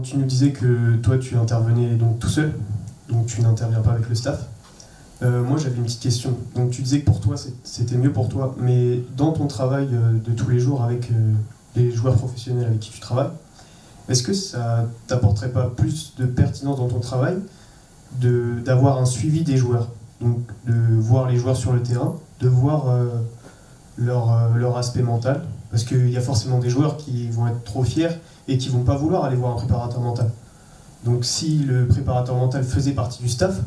tu nous disais que toi, tu intervenais donc tout seul, donc tu n'interviens pas avec le staff. Moi, j'avais une petite question. Donc, tu disais que pour toi, c'était mieux pour toi, mais dans ton travail de tous les jours avec les joueurs professionnels avec qui tu travailles, est-ce que ça t'apporterait pas plus de pertinence dans ton travail d'avoir un suivi des joueurs, donc de voir les joueurs sur le terrain, de voir leur aspect mental, parce qu'il y a forcément des joueurs qui vont être trop fiers et qui vont pas vouloir aller voir un préparateur mental. Donc si le préparateur mental faisait partie du staff,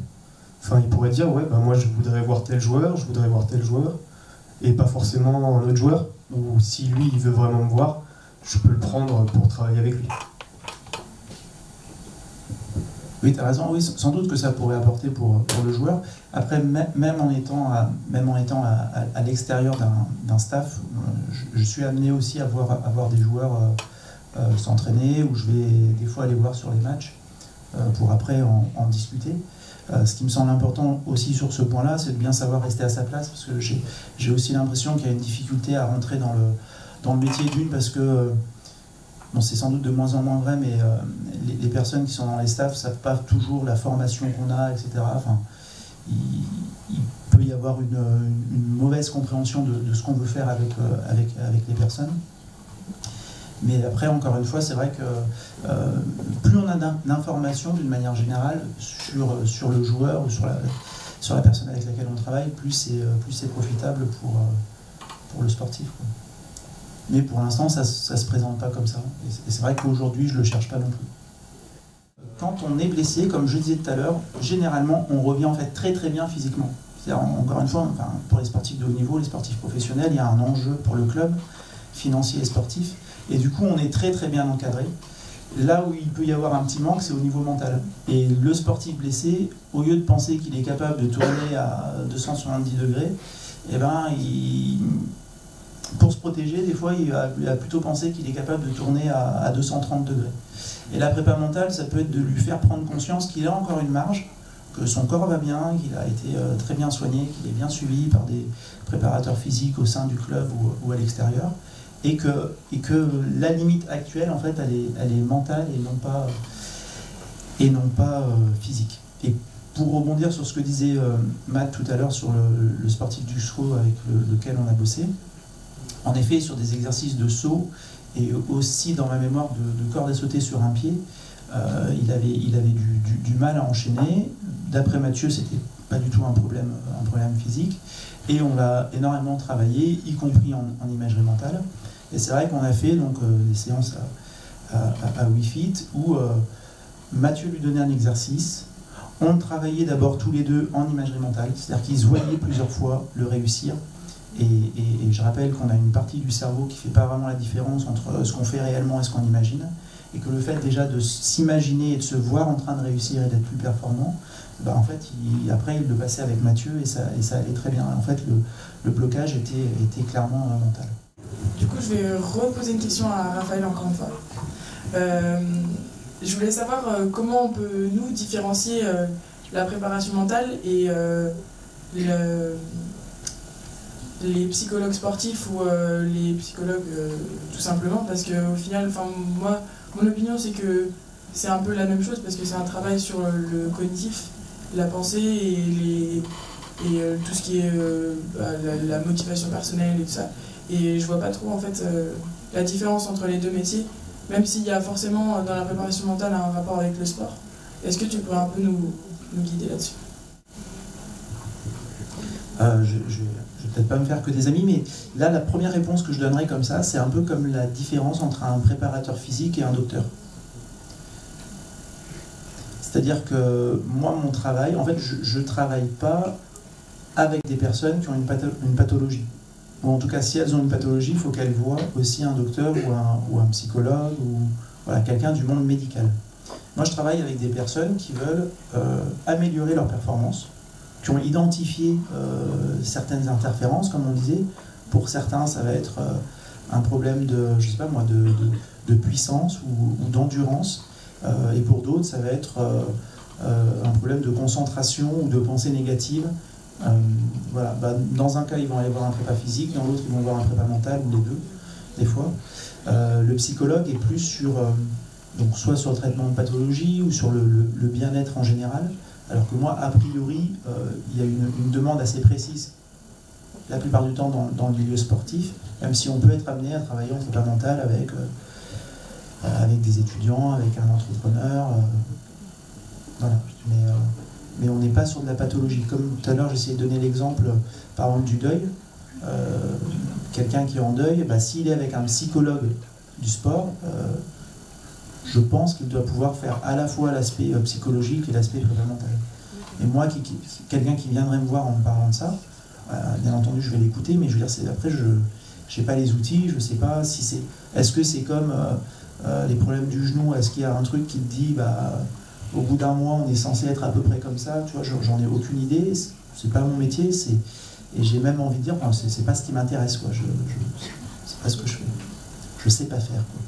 enfin, il pourrait dire, ouais, bah, moi je voudrais voir tel joueur, et pas forcément un autre joueur, ou si lui il veut vraiment me voir, je peux le prendre pour travailler avec lui. Oui, tu as raison, oui, sans doute que ça pourrait apporter pour le joueur. Après, même en étant à l'extérieur d'un staff, je suis amené aussi à voir des joueurs s'entraîner, ou je vais des fois aller voir sur les matchs pour après en discuter. Ce qui me semble important aussi sur ce point-là, c'est de bien savoir rester à sa place, parce que j'ai aussi l'impression qu'il y a une difficulté à rentrer dans le métier d'une, parce que bon, c'est sans doute de moins en moins vrai, mais les personnes qui sont dans les staffs ne savent pas toujours la formation qu'on a, etc. Enfin, il peut y avoir une mauvaise compréhension de ce qu'on veut faire avec les personnes. Mais après, encore une fois, c'est vrai que plus on a d'informations d'une manière générale sur le joueur ou sur la personne avec laquelle on travaille, plus c'est profitable pour le sportif, quoi. Mais pour l'instant, ça ne se présente pas comme ça. Et c'est vrai qu'aujourd'hui, je ne le cherche pas non plus. Quand on est blessé, comme je disais tout à l'heure, généralement, on revient en fait très très bien physiquement. C'est-à-dire, encore une fois, enfin, pour les sportifs de haut niveau, les sportifs professionnels, il y a un enjeu pour le club, financier et sportif. Et du coup, on est très très bien encadré. Là où il peut y avoir un petit manque, c'est au niveau mental. Et le sportif blessé, au lieu de penser qu'il est capable de tourner à 270 degrés, eh ben, pour se protéger, des fois, il va plutôt penser qu'il est capable de tourner à 230 degrés. Et la prépa mentale, ça peut être de lui faire prendre conscience qu'il a encore une marge, que son corps va bien, qu'il a été très bien soigné, qu'il est bien suivi par des préparateurs physiques au sein du club ou à l'extérieur, et que la limite actuelle, en fait, elle est mentale et non pas physique. Et pour rebondir sur ce que disait Matt tout à l'heure sur le sportif du SCO avec lequel on a bossé, en effet, sur des exercices de saut et aussi dans ma mémoire de corde à sauter sur un pied, il avait du mal à enchaîner. D'après Mathieu, c'était pas du tout un problème physique. Et on l'a énormément travaillé, y compris en imagerie mentale. Et c'est vrai qu'on a fait donc, des séances à WeFit où Mathieu lui donnait un exercice. On travaillait d'abord tous les deux en imagerie mentale, c'est-à-dire qu'ils se voyaient plusieurs fois le réussir. Et je rappelle qu'on a une partie du cerveau qui ne fait pas vraiment la différence entre ce qu'on fait réellement et ce qu'on imagine, et que le fait déjà de s'imaginer et de se voir en train de réussir et d'être plus performant, bah en fait, après il le passait avec Mathieu et ça allait très bien. En fait, le blocage était clairement mental. Du coup, je vais reposer une question à Raphaël encore une fois. Je voulais savoir comment on peut nous différencier la préparation mentale et les psychologues sportifs ou les psychologues tout simplement, parce qu'au final, moi, mon opinion c'est que c'est un peu la même chose, parce que c'est un travail sur le cognitif, la pensée et tout ce qui est la motivation personnelle et tout ça. Et je vois pas trop en fait la différence entre les deux métiers, même s'il y a forcément dans la préparation mentale un rapport avec le sport. Est-ce que tu pourrais un peu nous guider là-dessus? Je vais peut-être pas me faire que des amis, mais là, la première réponse que je donnerais comme ça, c'est un peu comme la différence entre un préparateur physique et un docteur. C'est-à-dire que moi, mon travail, en fait, je ne travaille pas avec des personnes qui ont une pathologie. Ou en tout cas, si elles ont une pathologie, il faut qu'elles voient aussi un docteur ou un psychologue ou voilà, quelqu'un du monde médical. Moi, je travaille avec des personnes qui veulent améliorer leur performance, qui ont identifié certaines interférences, comme on disait. Pour certains, ça va être un problème je sais pas moi, de puissance ou d'endurance. Et pour d'autres, ça va être un problème de concentration ou de pensée négative. Voilà. Dans un cas, ils vont aller voir un prépa physique, dans l'autre, ils vont voir un prépa mental, ou les deux, des fois. Le psychologue est plus sur donc soit sur le traitement de pathologie ou sur le bien-être en général, alors que moi, a priori, il y a une demande assez précise, la plupart du temps dans le milieu sportif, même si on peut être amené à travailler en fondamental avec des étudiants, avec un entrepreneur, voilà. Mais on n'est pas sur de la pathologie. Comme tout à l'heure, j'essayais de donner l'exemple, par exemple, du deuil. Quelqu'un qui est en deuil, s'il est avec un psychologue du sport, je pense qu'il doit pouvoir faire à la fois l'aspect psychologique et l'aspect fondamental. Et moi, quelqu'un qui viendrait me voir en me parlant de ça, bien entendu, je vais l'écouter, mais je veux dire, après, je n'ai pas les outils, je ne sais pas si c'est... Est-ce que c'est comme les problèmes du genou, est-ce qu'il y a un truc qui te dit, au bout d'un mois, on est censé être à peu près comme ça, tu vois, j'en ai aucune idée, c'est pas mon métier, et j'ai même envie de dire, c'est pas ce qui m'intéresse, quoi. C'est pas ce que je fais. Je sais pas faire, quoi.